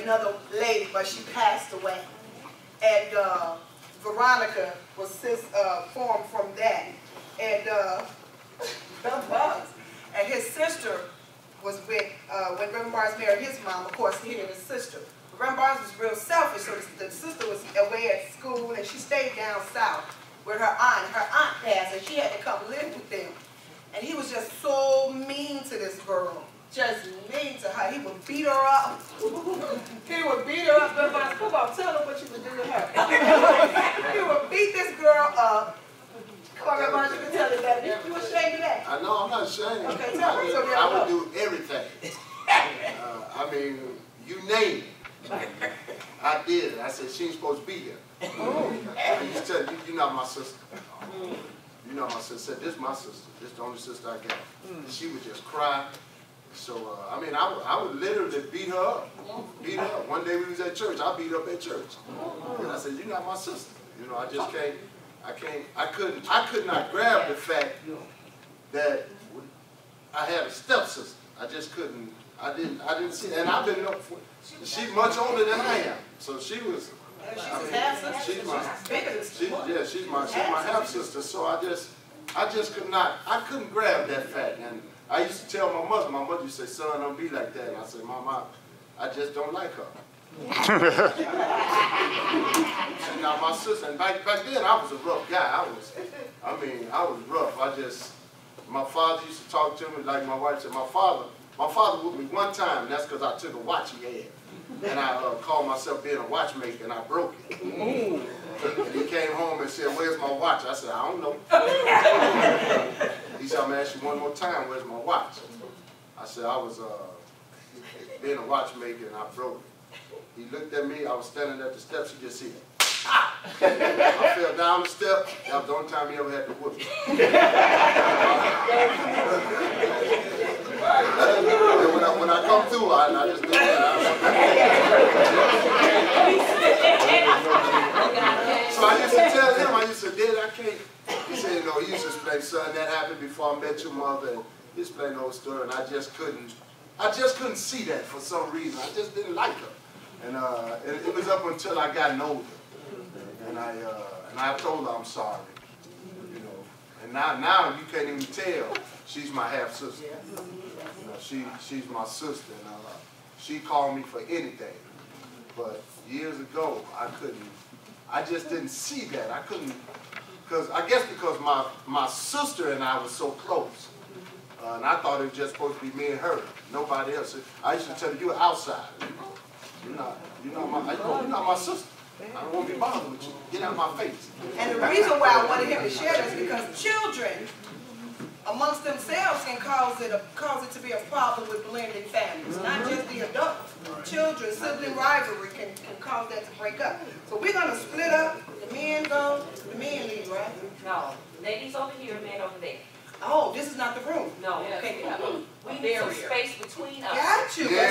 another lady, but she passed away. And Veronica was formed from that. And and his sister was with, when Reverend Barnes married his mom, of course, he and his sister. Reverend Barnes was real selfish, so the sister was away at school, and she stayed down south with her aunt. Her aunt passed, and she had to come live with them. And he was just so mean to this girl. Just mean to her. He would beat her up. He would beat her up. Reverend Barnes, come on, tell her what you would do to her. He would beat this girl up. Come on, Reverend Barnes, you can tell us that. You ashamed of that? I know, I'm not ashamed. Okay, tell me so I would do everything. I mean, you name it. I did. I said, she ain't supposed to be here. I used to tell you, you're not my sister. You're not my sister. I said, this is my sister. This is the only sister I got. And she would just cry. So, I mean, I would literally beat her up. Beat her up. One day we was at church. I beat up at church. And I said, you're not my sister. You know, I just can't. I could not grab the fact that I had a stepsister. I just couldn't. I didn't see it. And I've been up for. She's much older than I am, so she was. She's my half sister. So I just could not. I couldn't grab that fact. And I used to tell my mother. My mother used to say, "Son, don't be like that." And I said, "Mama, I just don't like her." She's not my sister. And back then, I was a rough guy. I was rough. My father used to talk to me like my wife said. My father whooped me one time, and that's because I took a watch he had. And I called myself being a watchmaker, and I broke it. And he came home and said, "Where's my watch?" I said, "I don't know." He said, "I'm going to ask you one more time, where's my watch?" I said, "I was being a watchmaker, and I broke it." He looked at me. I was standing at the steps. He just said, "Ah!" I fell down the step. That was the only time he ever had to whoop me. When I come through, I just do that. So I used to tell him, Dad, I can't. He said, he used to explain, "Son, that happened before I met your mother." And he explained the whole story, and I just couldn't see that for some reason. I just didn't like her. And it was up until I got older. And I told her I'm sorry. You know. And now you can't even tell she's my half sister. She's my sister, and she called me for anything. But years ago, I just didn't see that. I couldn't, because my sister and I were so close. And I thought it was just supposed to be me and her, nobody else. I used to tell her, "You're outside. You're not my sister. I don't want to be bothered with you. Get out of my face." And the reason why I wanted him to share this is because children amongst themselves can cause it to be a problem with blending families, not just the adults. Children, sibling rivalry can cause that to break up. So we're going to split up. The men go, the men leave, right? No, ladies over here, men over there. Oh, this is not the room. No, okay. we need some space between us. Got you. Yeah.